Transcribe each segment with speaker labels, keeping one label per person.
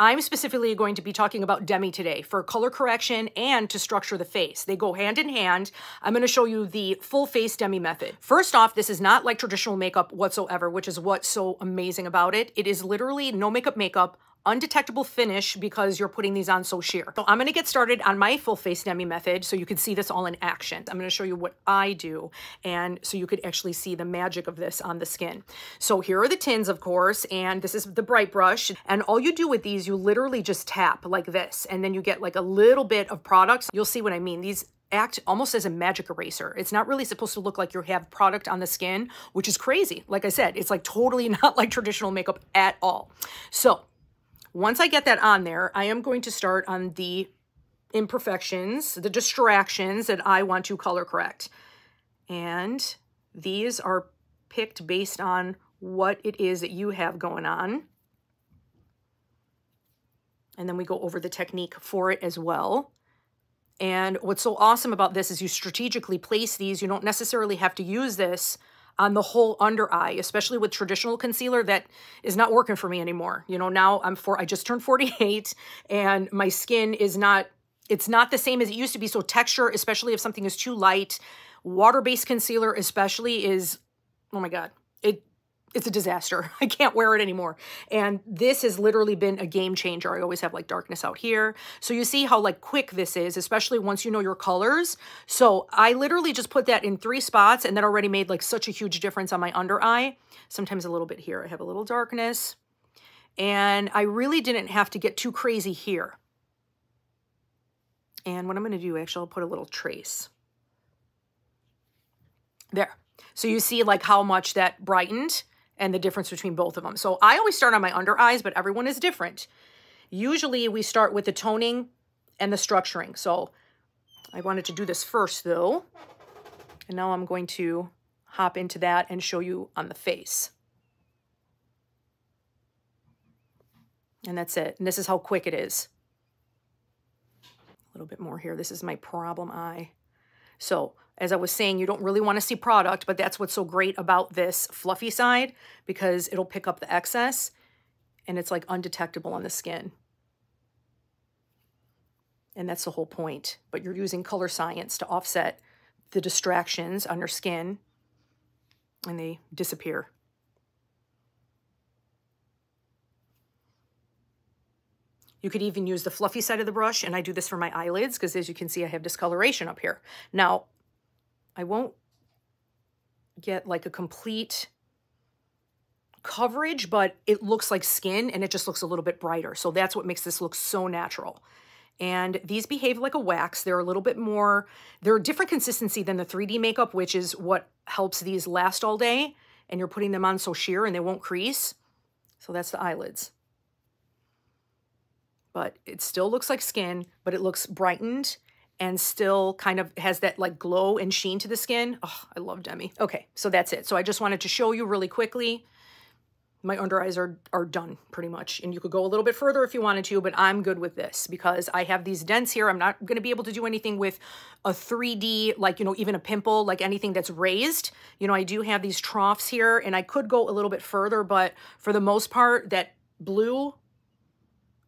Speaker 1: I'm specifically going to be talking about Demi today for color correction and to structure the face. They go hand in hand. I'm going to show you the full face Demi method. First off, this is not like traditional makeup whatsoever, which is what's so amazing about it. It is literally no makeup, undetectable finish because you're putting these on so sheer. So I'm going to get started on my full face Demi method so you can see this all in action. I'm going to show you what I do and so you could actually see the magic of this on the skin. So here are the tins, of course, and this is the bright brush. And all you do with these, you literally just tap like this and then you get like a little bit of products. You'll see what I mean. These act almost as a magic eraser. It's not really supposed to look like you have product on the skin, which is crazy. Like I said, it's like totally not like traditional makeup at all. So once I get that on there, I am going to start on the imperfections, the distractions that I want to color correct. And these are picked based on what it is that you have going on. And then we go over the technique for it as well. And what's so awesome about this is you strategically place these. You don't necessarily have to use this on the whole under eye, especially with traditional concealer that is not working for me anymore. You know, now I just turned 48 and my skin is not, it's not the same as it used to be. So texture, especially if something is too light, water-based concealer especially is, oh my God, it's a disaster. I can't wear it anymore. And this has literally been a game changer. I always have like darkness out here. So you see how like quick this is, especially once you know your colors. So I literally just put that in 3 spots and that already made like such a huge difference on my under eye. Sometimes a little bit here. I have a little darkness. And I really didn't have to get too crazy here. And what I'm going to do, actually, I'll put a little trace. There. So you see like how much that brightened and the difference between both of them. So I always start on my under eyes, but everyone is different. Usually we start with the toning and the structuring. So I wanted to do this first though. And now I'm going to hop into that and show you on the face. And that's it. And this is how quick it is. A little bit more here. This is my problem eye. So as I was saying, you don't really want to see product, but that's what's so great about this fluffy side because it'll pick up the excess and it's like undetectable on the skin. And that's the whole point. But you're using color science to offset the distractions on your skin and they disappear. You could even use the fluffy side of the brush, and I do this for my eyelids because as you can see, I have discoloration up here. Now, I won't get like a complete coverage, but it looks like skin and it just looks a little bit brighter. So that's what makes this look so natural. And these behave like a wax. They're a little bit more, they're a different consistency than the 3D makeup, which is what helps these last all day. And you're putting them on so sheer and they won't crease. So that's the eyelids. But it still looks like skin, but it looks brightened and still kind of has that like glow and sheen to the skin. Oh, I love Demi. Okay, so that's it. So I just wanted to show you really quickly. My under eyes are done pretty much. And you could go a little bit further if you wanted to, but I'm good with this because I have these dents here. I'm not going to be able to do anything with a 3D, like, you know, even a pimple, like anything that's raised. You know, I do have these troughs here and I could go a little bit further, but for the most part, that blue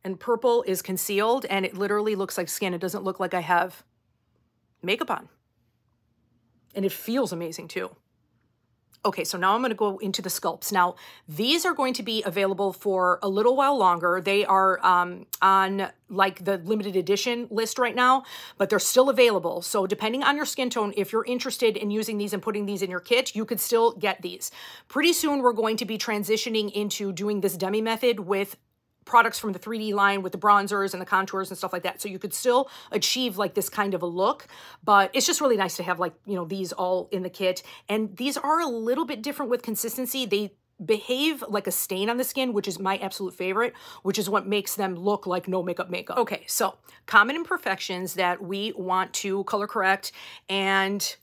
Speaker 1: and purple is concealed and it literally looks like skin. It doesn't look like I have makeup on. And it feels amazing too. Okay, so now I'm going to go into the sculpts. Now, these are going to be available for a little while longer. They are on like the limited edition list right now, but they're still available. So depending on your skin tone, if you're interested in using these and putting these in your kit, you could still get these. Pretty soon, we're going to be transitioning into doing this Demi method with products from the 3D line with the bronzers and the contours and stuff like that. So you could still achieve like this kind of a look, but it's just really nice to have like, you know, these all in the kit. And these are a little bit different with consistency. They behave like a stain on the skin, which is my absolute favorite, which is what makes them look like no makeup. Okay, so common imperfections that we want to color correct and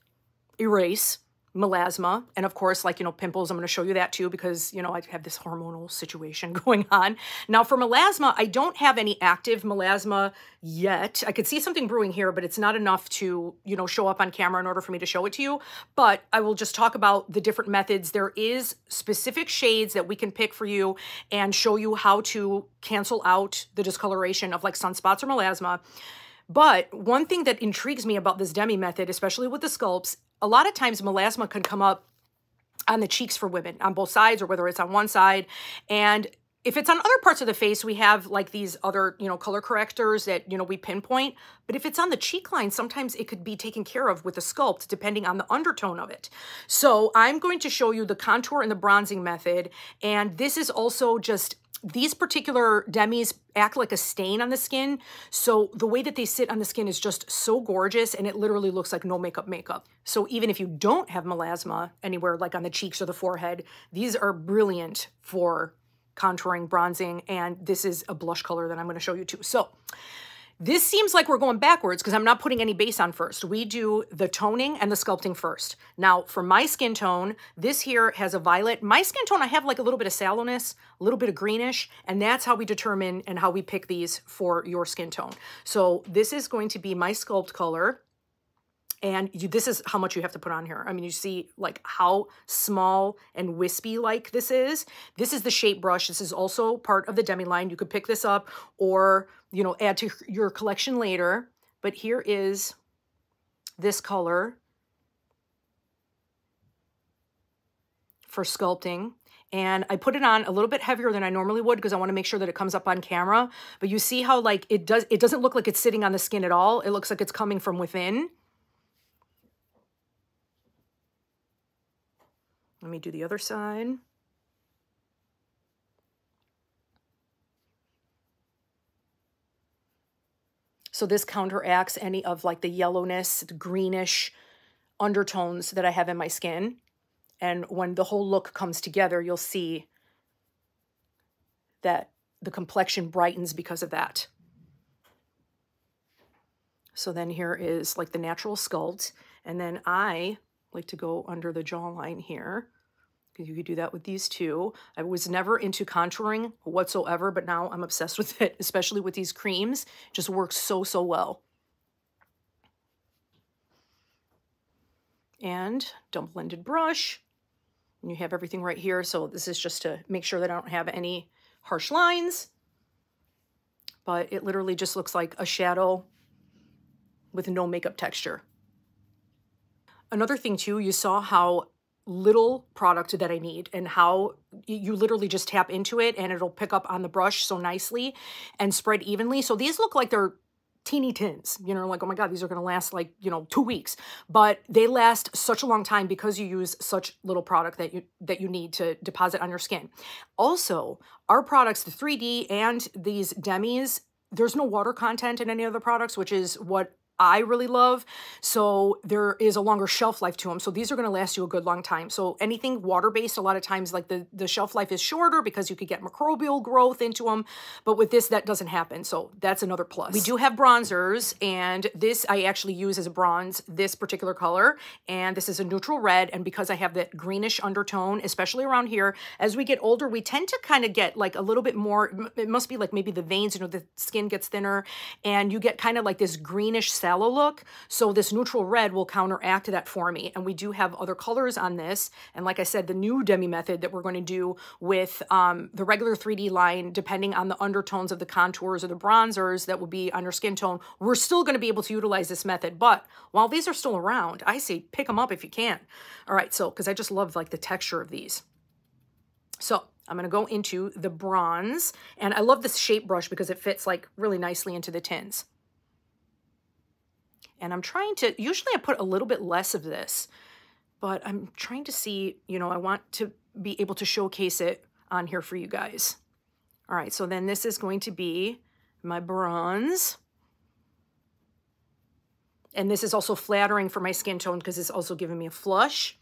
Speaker 1: erase. melasma. And of course, like, you know, pimples, I'm going to show you that too, because, you know, I have this hormonal situation going on. Now for melasma, I don't have any active melasma yet. I could see something brewing here, but it's not enough to, you know, show up on camera in order for me to show it to you. But I will just talk about the different methods. There is specific shades that we can pick for you and show you how to cancel out the discoloration of like sunspots or melasma. But one thing that intrigues me about this Demi method, especially with the sculpts, a lot of times melasma can come up on the cheeks for women, on both sides, or whether it's on one side. And if it's on other parts of the face, we have like these other, you know, color correctors that, you know, we pinpoint. But if it's on the cheek line, sometimes it could be taken care of with a sculpt, depending on the undertone of it. So I'm going to show you the contour and the bronzing method. And this is also just, these particular Demis act like a stain on the skin. So the way that they sit on the skin is just so gorgeous, and it literally looks like no makeup. So even if you don't have melasma anywhere like on the cheeks or the forehead, these are brilliant for contouring, bronzing, and this is a blush color that I'm going to show you too. So this seems like we're going backwards because I'm not putting any base on first. We do the toning and the sculpting first. Now, for my skin tone, this here has a violet. My skin tone, I have like a little bit of sallowness, a little bit of greenish, and that's how we determine and how we pick these for your skin tone. So this is going to be my sculpt color. And this is how much you have to put on here. I mean, you see like how small and wispy like this is. This is the shape brush. This is also part of the Demi line. You could pick this up or, you know, add to your collection later. But here is this color for sculpting. And I put it on a little bit heavier than I normally would because I want to make sure that it comes up on camera. But you see how like it doesn't look like it's sitting on the skin at all. It looks like it's coming from within. Let me do the other side. So this counteracts any of like the yellowness, the greenish undertones that I have in my skin. And when the whole look comes together, you'll see that the complexion brightens because of that. So then here is like the natural sculpt. And then I like to go under the jawline here. You could do that with these two. I was never into contouring whatsoever, but now I'm obsessed with it, especially with these creams. It just works so, so well. And double-ended brush. And you have everything right here. So this is just to make sure that I don't have any harsh lines. But it literally just looks like a shadow with no makeup texture. Another thing too, you saw how little product that I need and how you literally just tap into it and it'll pick up on the brush so nicely and spread evenly. So these look like they're teeny tins, you know, like, oh my God, these are going to last like, you know, 2 weeks, but they last such a long time because you use such little product that you need to deposit on your skin. Also, our products, the 3D and these Demis, there's no water content in any of the products, which is what I really love. So there is a longer shelf life to them. So these are going to last you a good long time. So anything water-based, a lot of times like the shelf life is shorter because you could get microbial growth into them. But with this, that doesn't happen. So that's another plus. We do have bronzers, and this I actually use as a bronze, this particular color. And this is a neutral red. And because I have that greenish undertone, especially around here, as we get older, we tend to kind of get like a little bit more, it must be like maybe the veins, you know, the skin gets thinner and you get kind of like this greenish sallow look. So this neutral red will counteract that for me. And we do have other colors on this. And like I said, the new Demi method that we're going to do with the regular 3D line, depending on the undertones of the contours or the bronzers that will be on your skin tone, we're still going to be able to utilize this method. But while these are still around, I say pick them up if you can. All right, so because I just love like the texture of these. So I'm going to go into the bronze, and I love this shape brush because it fits like really nicely into the tins. And I'm trying to, usually I put a little bit less of this, but I'm trying to see, you know, I want to be able to showcase it on here for you guys. All right, so then this is going to be my bronze. And this is also flattering for my skin tone because it's also giving me a flush.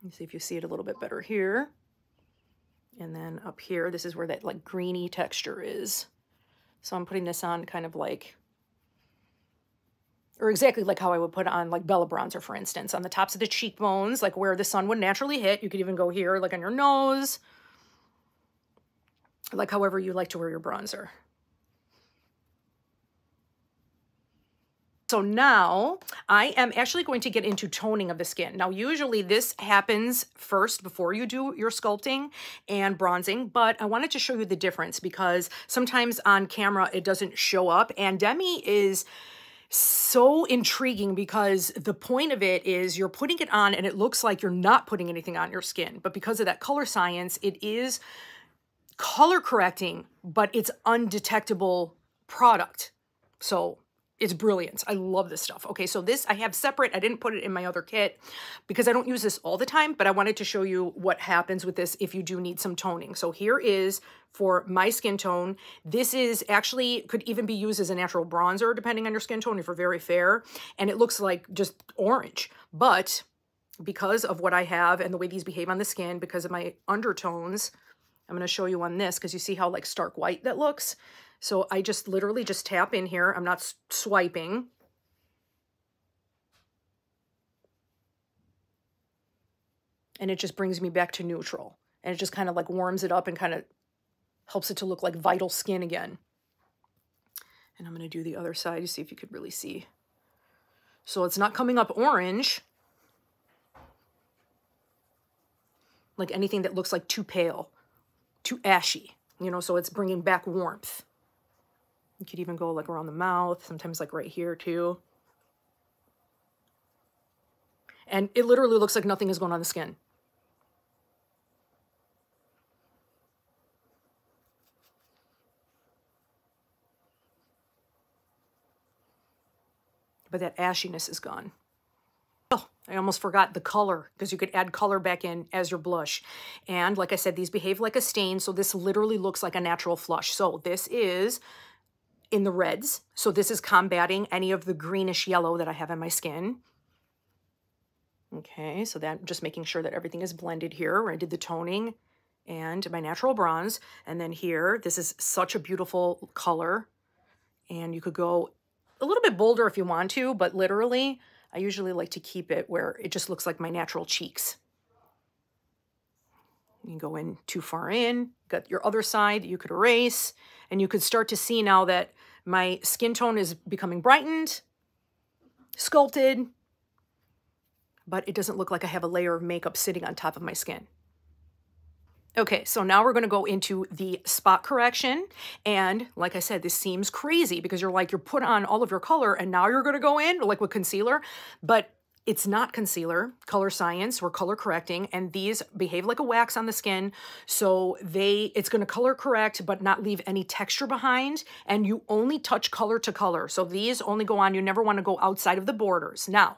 Speaker 1: Let me see if you see it a little bit better here. And then up here, this is where that like greeny texture is. So I'm putting this on kind of like or exactly like how I would put on like Bella bronzer, for instance, on the tops of the cheekbones, like where the sun would naturally hit. You could even go here, like on your nose, like however you like to wear your bronzer. So now I am actually going to get into toning of the skin. Now, usually this happens first before you do your sculpting and bronzing, but I wanted to show you the difference because sometimes on camera it doesn't show up. And Demi is so intriguing because the point of it is you're putting it on and it looks like you're not putting anything on your skin. But because of that color science, it is color correcting, but it's undetectable product. So it's brilliant. I love this stuff. Okay, so this I have separate. I didn't put it in my other kit because I don't use this all the time, but I wanted to show you what happens with this if you do need some toning. So here is for my skin tone. This is actually, could even be used as a natural bronzer depending on your skin tone if you're very fair. And it looks like just orange. But because of what I have and the way these behave on the skin, because of my undertones, I'm going to show you on this because you see how like stark white that looks. So I just literally just tap in here. I'm not swiping. And it just brings me back to neutral. And it just kind of like warms it up and kind of helps it to look like vital skin again. And I'm going to do the other side to see if you could really see. So it's not coming up orange, like anything that looks like too pale, too ashy, you know, so it's bringing back warmth. You could even go like around the mouth, sometimes like right here too. And it literally looks like nothing is going on the skin. But that ashiness is gone. Oh, I almost forgot the color because you could add color back in as your blush. And like I said, these behave like a stain. So this literally looks like a natural flush. So this is in the reds. So this is combating any of the greenish yellow that I have in my skin. Okay, so that just making sure that everything is blended here where I did the toning and my natural bronze. And then here, this is such a beautiful color. And you could go a little bit bolder if you want to, but literally, I usually like to keep it where it just looks like my natural cheeks. You can go in too far in, got your other side you could erase, and you could start to see now that my skin tone is becoming brightened, sculpted, but it doesn't look like I have a layer of makeup sitting on top of my skin. Okay, so now we're gonna go into the spot correction. And like I said, this seems crazy because you're put on all of your color and now you're gonna go in like with concealer, but it's not concealer, color science, we're color correcting, and these behave like a wax on the skin. So it's gonna color correct, but not leave any texture behind. And you only touch color to color. So these only go on, you never wanna go outside of the borders. Now,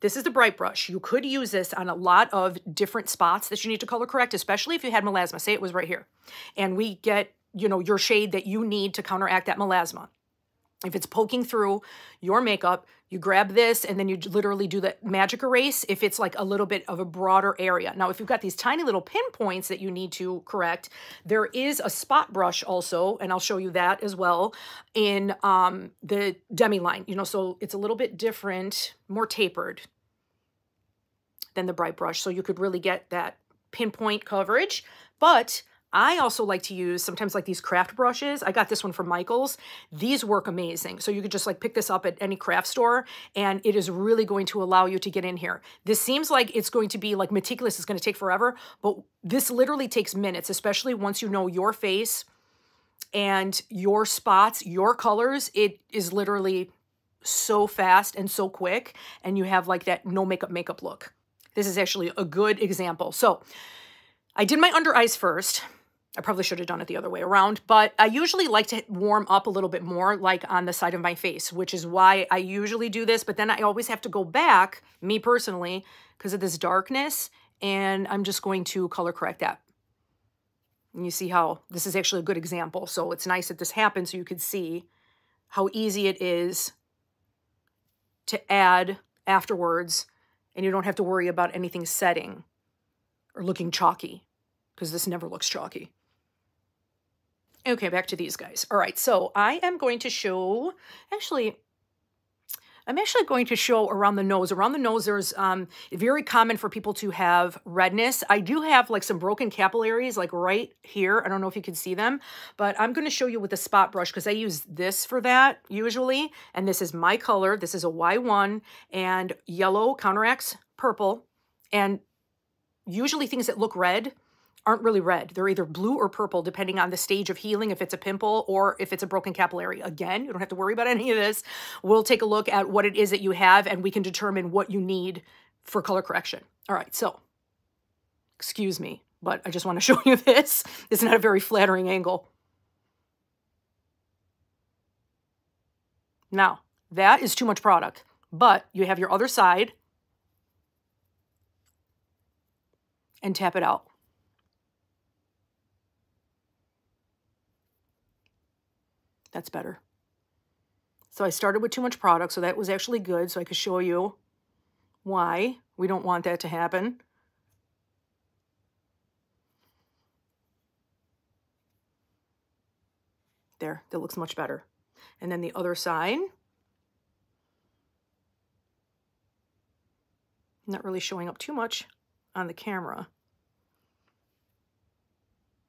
Speaker 1: this is the Bright Brush. You could use this on a lot of different spots that you need to color correct, especially if you had melasma. Say it was right here. And we get, you know, your shade that you need to counteract that melasma. If it's poking through your makeup, you grab this and then you literally do the magic erase if it's like a little bit of a broader area. Now, if you've got these tiny little pinpoints that you need to correct, there is a spot brush also, and I'll show you that as well in the Demi line. You know, so it's a little bit different, more tapered than the Bright Brush. So you could really get that pinpoint coverage, but I also like to use sometimes like these craft brushes. I got this one from Michael's. These work amazing. So you could just like pick this up at any craft store and it is really going to allow you to get in here. This seems like it's going to be like meticulous. It's going to take forever, but this literally takes minutes, especially once you know your face and your spots, your colors. It is literally so fast and so quick. And you have like that no makeup look. This is actually a good example. So I did my under eyes first. I probably should have done it the other way around, but I usually like to warm up a little bit more like on the side of my face, which is why I usually do this, but then I always have to go back, me personally, because of this darkness, and I'm just going to color correct that. And you see how this is actually a good example. So it's nice that this happens so you could see how easy it is to add afterwards, and you don't have to worry about anything setting or looking chalky, because this never looks chalky. Okay, back to these guys. All right, so I am going to show, actually, I'm actually going to show around the nose. Around the nose, there's very common for people to have redness. I do have like some broken capillaries like right here. I don't know if you can see them, but I'm going to show you with the spot brush because I use this for that usually. And this is my color. This is a Y1 and yellow counteracts purple. And usually things that look red aren't really red. They're either blue or purple, depending on the stage of healing, if it's a pimple or if it's a broken capillary. Again, you don't have to worry about any of this. We'll take a look at what it is that you have, and we can determine what you need for color correction. All right, so, excuse me, but I just want to show you this. It's not a very flattering angle. Now, that is too much product, but you have your other side, and tap it out. That's better. So I started with too much product, so that was actually good, so I could show you why we don't want that to happen. There, that looks much better. And then the other side. Not really showing up too much on the camera.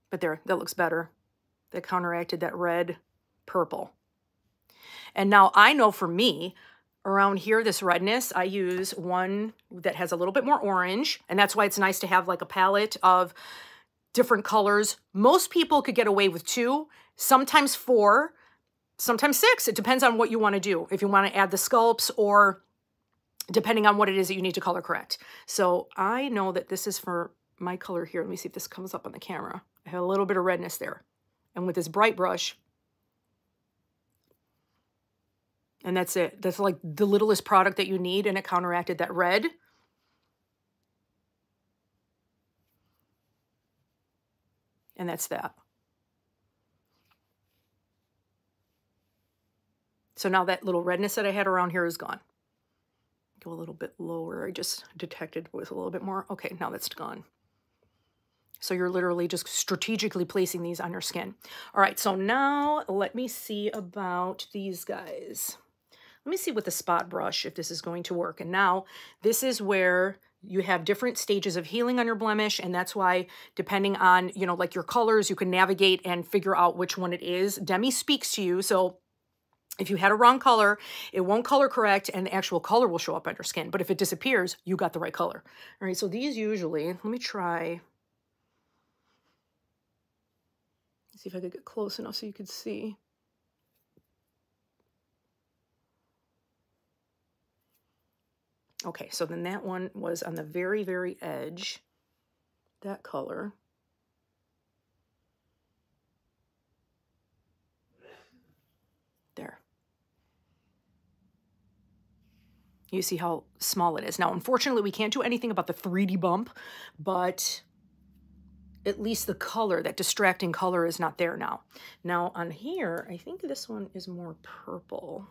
Speaker 1: But there, that looks better. That counteracted that red. Purple. And now I know for me, around here, this redness, I use one that has a little bit more orange, and that's why it's nice to have like a palette of different colors. Most people could get away with 2, sometimes 4, sometimes 6. It depends on what you want to do. If you want to add the sculpts or depending on what it is that you need to color correct. So I know that this is for my color here. Let me see if this comes up on the camera. I have a little bit of redness there. And with this bright brush, and that's it. That's like the littlest product that you need, and it counteracted that red. And that's that. So now that little redness that I had around here is gone. Go a little bit lower. I just detected with a little bit more. Okay, now that's gone. So you're literally just strategically placing these on your skin. All right, so now let me see about these guys. Let me see with the spot brush if this is going to work. And now this is where you have different stages of healing on your blemish, and that's why depending on, you know, like your colors, you can navigate and figure out which one it is. Demi speaks to you, so if you had a wrong color, it won't color correct and the actual color will show up on your skin. But if it disappears, you got the right color. All right, so these usually, let me try. Let's see if I could get close enough so you could see. Okay, so then that one was on the very, very edge, that color. There. You see how small it is. Now, unfortunately, we can't do anything about the 3D bump, but at least the color, that distracting color, is not there now. Now, on here, I think this one is more purple.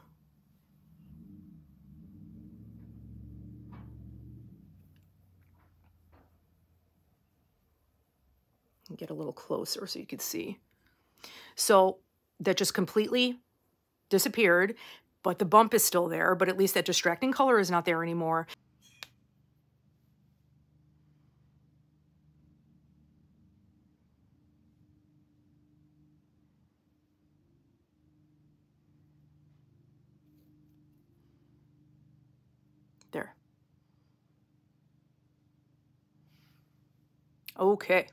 Speaker 1: Get a little closer so you could see. So that just completely disappeared, but the bump is still there, but at least that distracting color is not there anymore. There. Okay.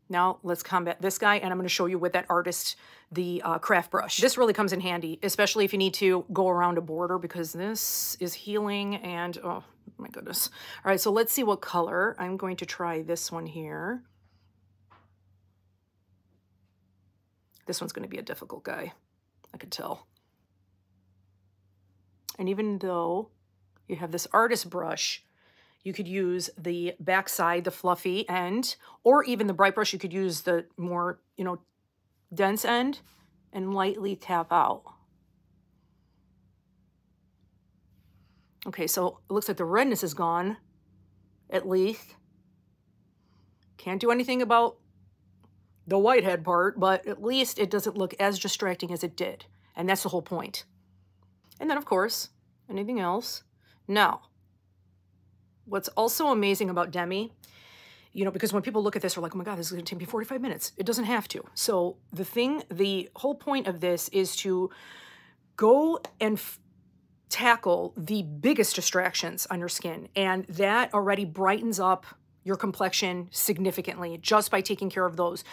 Speaker 1: Now let's combat this guy, and I'm going to show you with that artist, the craft brush. This really comes in handy, especially if you need to go around a border, because this is healing and, oh my goodness. All right, so let's see what color. I'm going to try this one here. This one's going to be a difficult guy, I could tell. And even though you have this artist brush, you could use the backside, the fluffy end, or even the bright brush, you could use the more, you know, dense end and lightly tap out. Okay, so it looks like the redness is gone, at least. Can't do anything about the whitehead part, but at least it doesn't look as distracting as it did. And that's the whole point. And then, of course, Anything else? Now, what's also amazing about Demi, you know, because when people look at this, they're like, oh my God, this is gonna take me 45 minutes. It doesn't have to. So the whole point of this is to go and tackle the biggest distractions on your skin. And that already brightens up your complexion significantly just by taking care of those.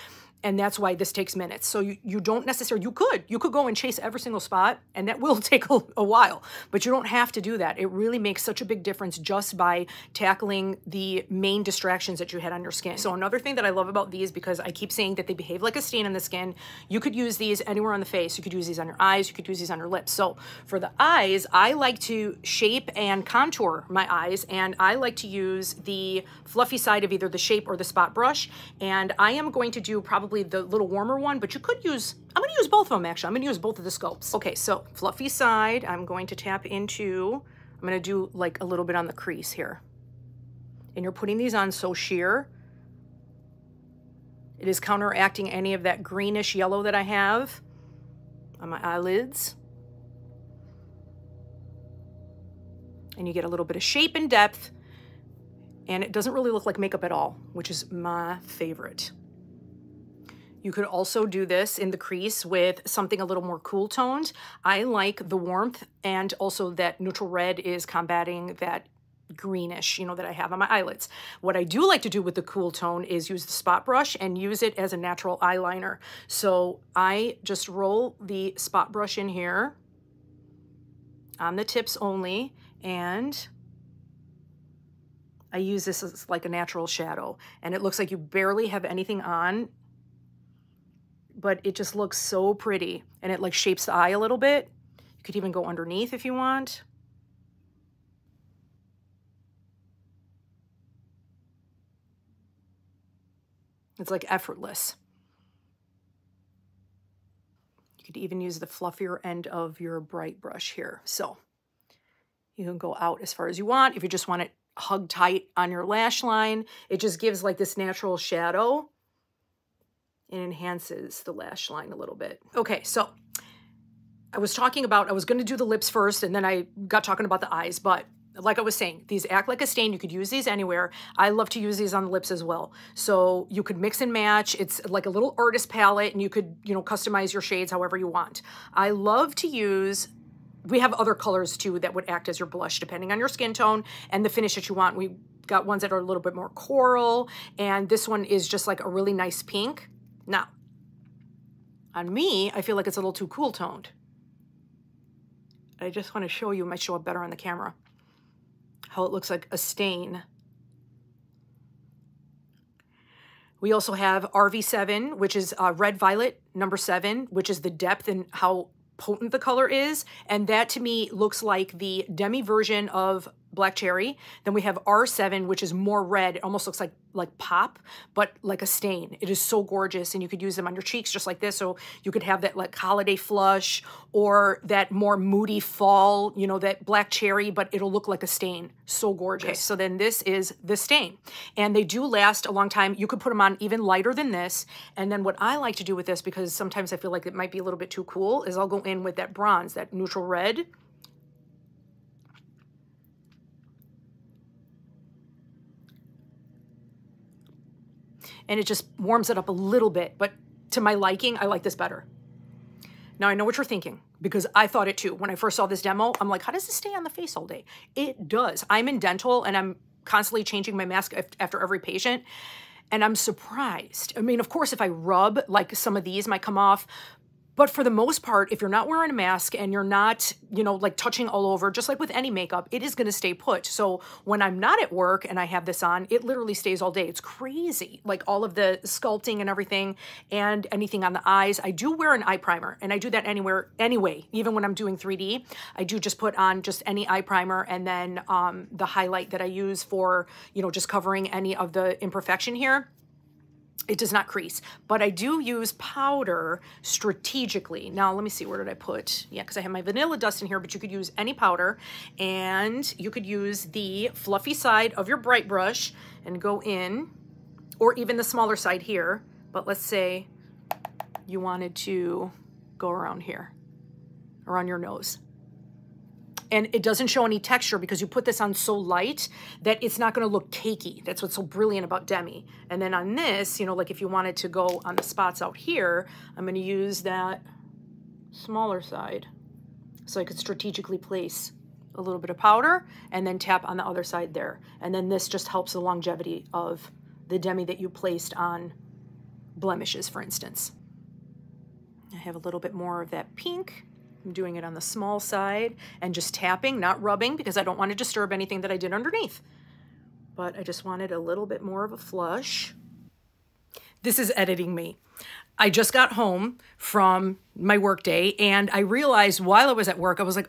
Speaker 1: And that's why this takes minutes. So you don't necessarily, you could go and chase every single spot, and that will take a while, but you don't have to do that. It really makes such a big difference just by tackling the main distractions that you had on your skin. So another thing that I love about these, because I keep saying that they behave like a stain on the skin, you could use these anywhere on the face. You could use these on your eyes. You could use these on your lips. So for the eyes, I like to shape and contour my eyes, and I like to use the fluffy side of either the shape or the spot brush. And I am going to do probably the little warmer one, but you could use, I'm going to use both of them actually. I'm going to use both of the sculpts. Okay, so fluffy side, I'm going to tap into, I'm going to do like a little bit on the crease here. And you're putting these on so sheer. It is counteracting any of that greenish yellow that I have on my eyelids. And you get a little bit of shape and depth, and it doesn't really look like makeup at all, which is my favorite. You could also do this in the crease with something a little more cool toned. I like the warmth, and also that neutral red is combating that greenish, you know, that I have on my eyelids. What I do like to do with the cool tone is use the spot brush and use it as a natural eyeliner. So I just roll the spot brush in here on the tips only, and I use this as like a natural shadow, and it looks like you barely have anything on, but it just looks so pretty, and it like shapes the eye a little bit. You could even go underneath if you want. It's like effortless. You could even use the fluffier end of your bright brush here. So you can go out as far as you want. If you just want it hug tight on your lash line, it just gives like this natural shadow and enhances the lash line a little bit. Okay, so I was talking about, I was going to do the lips first, and then I got talking about the eyes, but like I was saying, these act like a stain. You could use these anywhere. I love to use these on the lips as well. So you could mix and match. It's like a little artist palette, and you could, you know, customize your shades however you want. I love to use, we have other colors too that would act as your blush depending on your skin tone and the finish that you want. We got ones that are a little bit more coral, and this one is just like a really nice pink. Now, on me, I feel like it's a little too cool toned. I just want to show you, it might show up better on the camera, how it looks like a stain. We also have RV7, which is Red Violet number 7, which is the depth and how potent the color is. And that to me looks like the Demi version of Black Cherry. Then we have R7, which is more red. It almost looks like pop, but like a stain. It is so gorgeous, and you could use them on your cheeks just like this. So you could have that like holiday flush, or that more moody fall, you know, that Black Cherry, but it'll look like a stain. So gorgeous. Okay, so then this is the stain, and they do last a long time. You could put them on even lighter than this. And then what I like to do with this, because sometimes I feel like it might be a little bit too cool, is I'll go in with that bronze, that neutral red. And it just warms it up a little bit, but to my liking, I like this better. Now, I know what you're thinking, because I thought it too. When I first saw this demo, I'm like, how does this stay on the face all day? It does. I'm in dental, and I'm constantly changing my mask after every patient, and I'm surprised. I mean, of course, if I rub, like some of these might come off, but for the most part, if you're not wearing a mask and you're not, you know, like touching all over, just like with any makeup, it is going to stay put. So when I'm not at work and I have this on, it literally stays all day. It's crazy. Like all of the sculpting and everything, and anything on the eyes. I do wear an eye primer, and I do that anyway. Even when I'm doing 3D, I do just put on just any eye primer, and then the highlight that I use for, you know, just covering any of the imperfection here. It does not crease, but I do use powder strategically. Now, let me see, where did I put? Yeah, because I have my vanilla dust in here, but you could use any powder, and you could use the fluffy side of your bright brush and go in, or even the smaller side here. But let's say you wanted to go around here, around your nose. And it doesn't show any texture because you put this on so light that it's not going to look cakey. That's what's so brilliant about Demi. And then on this, you know, like if you wanted to go on the spots out here, I'm going to use that smaller side so I could strategically place a little bit of powder and then tap on the other side there. And then this just helps the longevity of the Demi that you placed on blemishes, for instance. I have a little bit more of that pink. I'm doing it on the small side and just tapping, not rubbing, because I don't want to disturb anything that I did underneath. But I just wanted a little bit more of a flush. This is editing me. I just got home from my work day and I realized while I was at work, I was like,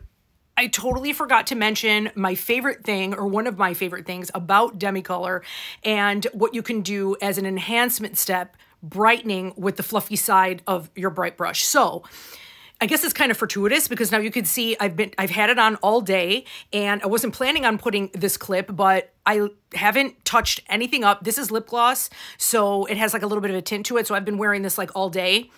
Speaker 1: I totally forgot to mention my favorite thing, or one of my favorite things about Demi Color, and what you can do as an enhancement step, brightening with the fluffy side of your bright brush. So I guess it's kind of fortuitous because now you can see I've had it on all day and I wasn't planning on putting this clip, but I haven't touched anything up. This is lip gloss, so it has like a little bit of a tint to it. So I've been wearing this like all day,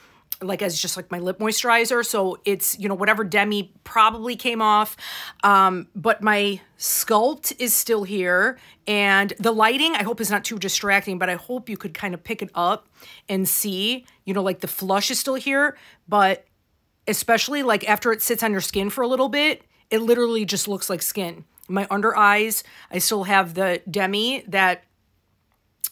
Speaker 1: like as just like my lip moisturizer. So it's, you know, whatever Demi probably came off. But my sculpt is still here, and the lighting I hope is not too distracting, but I hope you could kind of pick it up and see, you know, like the flush is still here, but especially like after it sits on your skin for a little bit, it literally just looks like skin. My under eyes, I still have the Demi that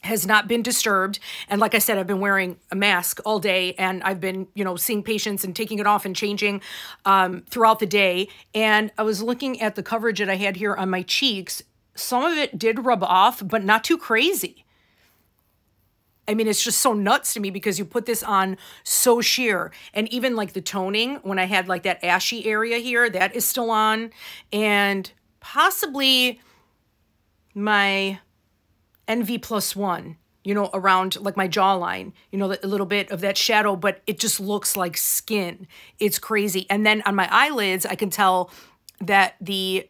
Speaker 1: has not been disturbed. And like I said, I've been wearing a mask all day and I've been, you know, seeing patients and taking it off and changing throughout the day. And I was looking at the coverage that I had here on my cheeks. Some of it did rub off, but not too crazy. I mean, it's just so nuts to me because you put this on so sheer. And even like the toning, when I had like that ashy area here, that is still on. And possibly my NV+1, you know, around like my jawline, you know, a little bit of that shadow, but it just looks like skin. It's crazy. And then on my eyelids, I can tell that the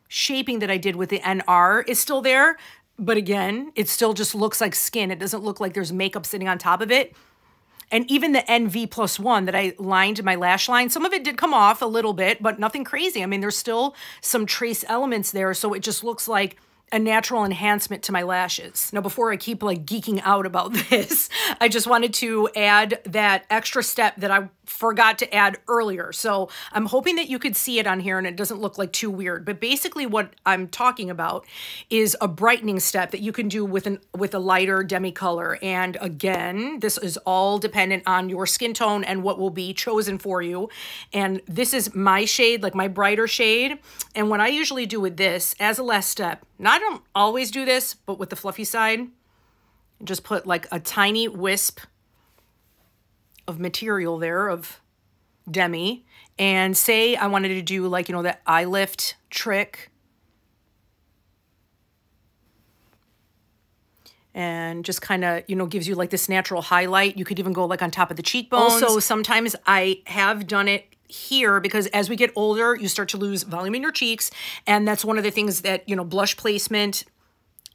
Speaker 1: shaping that I did with the NR is still there. But again, it still just looks like skin. It doesn't look like there's makeup sitting on top of it. And even the NV+1 that I lined my lash line, some of it did come off a little bit, but nothing crazy. I mean, there's still some trace elements there, so it just looks like a natural enhancement to my lashes. Now, before I keep like geeking out about this, I just wanted to add that extra step that I forgot to add earlier. So I'm hoping that you could see it on here and it doesn't look like too weird. But basically what I'm talking about is a brightening step that you can do with a lighter Demi color. And again, this is all dependent on your skin tone and what will be chosen for you. And this is my shade, like my brighter shade. And what I usually do with this as a last step, now I don't always do this, but with the fluffy side, just put like a tiny wisp of material there of Demi, and say I wanted to do like, you know, that eye lift trick, and just kind of, you know, gives you like this natural highlight. You could even go like on top of the cheekbones. Also, sometimes I have done it here because as we get older, you start to lose volume in your cheeks, and that's one of the things that, you know, blush placement,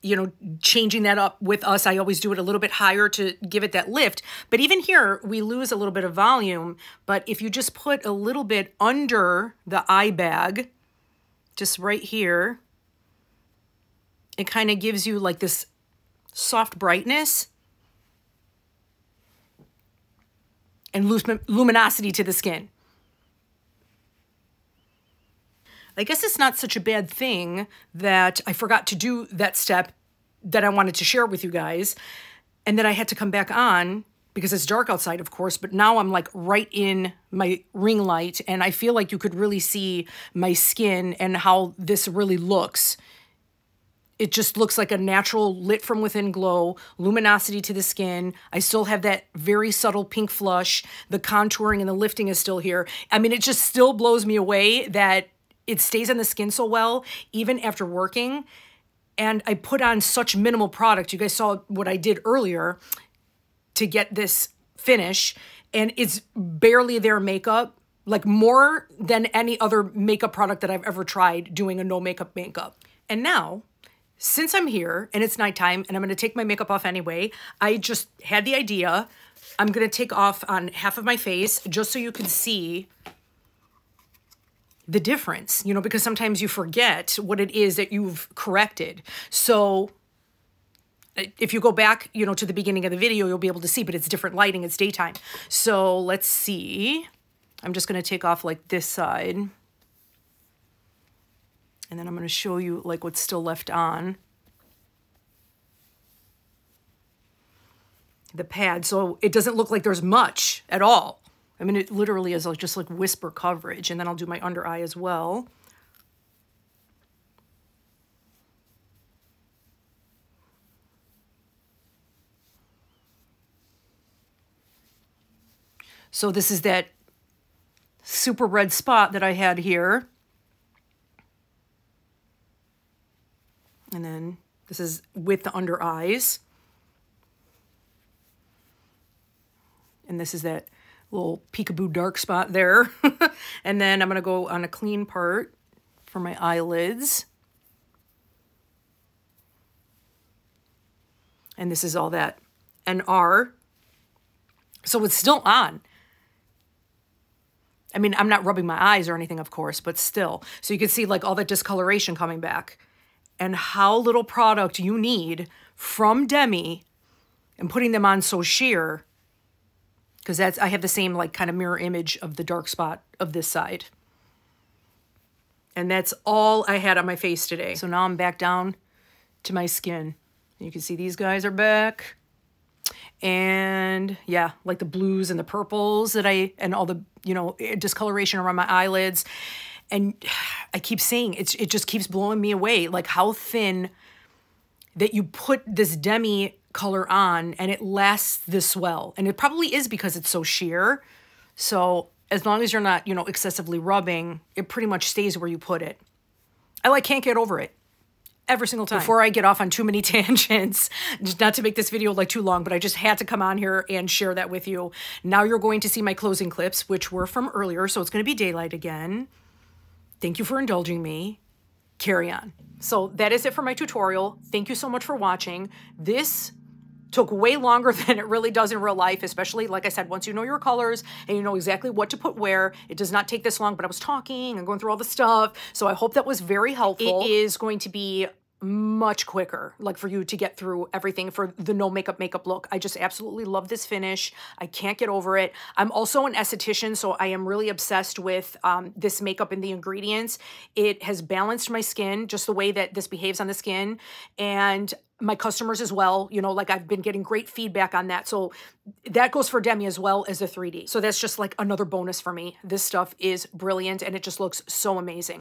Speaker 1: you know, changing that up with us. I always do it a little bit higher to give it that lift. But even here, we lose a little bit of volume. But if you just put a little bit under the eye bag, just right here, it kind of gives you like this soft brightness and luminosity to the skin. I guess it's not such a bad thing that I forgot to do that step that I wanted to share with you guys, and that I had to come back on because it's dark outside, of course, but now I'm like right in my ring light and I feel like you could really see my skin and how this really looks. It just looks like a natural lit from within glow, luminosity to the skin. I still have that very subtle pink flush. The contouring and the lifting is still here. I mean, it just still blows me away that it stays on the skin so well, even after working. And I put on such minimal product. You guys saw what I did earlier to get this finish. And it's barely their makeup, like more than any other makeup product that I've ever tried doing a no makeup makeup. And now, since I'm here and it's nighttime and I'm gonna take my makeup off anyway, I just had the idea, I'm gonna take off on half of my face just so you can see the difference, you know, because sometimes you forget what it is that you've corrected. So if you go back, you know, to the beginning of the video, you'll be able to see, but it's different lighting, it's daytime. So let's see. I'm just going to take off like this side. And then I'm going to show you like what's still left on the pad. So it doesn't look like there's much at all. I mean, it literally is like just like whisper coverage. And then I'll do my under eye as well. So this is that super red spot that I had here. And then this is with the under eyes. And this is that little peekaboo dark spot there. And then I'm going to go on a clean part for my eyelids. And this is all that NR. So it's still on. I mean, I'm not rubbing my eyes or anything, of course, but still. So you can see like all that discoloration coming back and how little product you need from Demi and putting them on so sheer, because that's, I have the same like kind of mirror image of the dark spot of this side. And that's all I had on my face today. So now I'm back down to my skin. You can see these guys are back. And yeah, like the blues and the purples that and all the, you know, discoloration around my eyelids. And I keep saying, it just keeps blowing me away. Like how thin that you put this Demi color on and it lasts this well. And it probably is because it's so sheer. So as long as you're not, you know, excessively rubbing, it pretty much stays where you put it. I like can't get over it. Every single time. Before I get off on too many tangents, just not to make this video like too long, but I just had to come on here and share that with you. Now you're going to see my closing clips, which were from earlier, so it's going to be daylight again. Thank you for indulging me. Carry on. So that is it for my tutorial. Thank you so much for watching. This took way longer than it really does in real life, especially, like I said, once you know your colors and you know exactly what to put where, it does not take this long, but I was talking and going through all the stuff, so I hope that was very helpful. It is going to be much quicker, like for you to get through everything for the no makeup look. I just absolutely love this finish. I can't get over it. I'm also an esthetician, so I am really obsessed with this makeup and the ingredients. It has balanced my skin just the way that this behaves on the skin, and my customers as well. You know, like I've been getting great feedback on that. So that goes for Demi as well as the 3D. So that's just like another bonus for me. This stuff is brilliant and it just looks so amazing.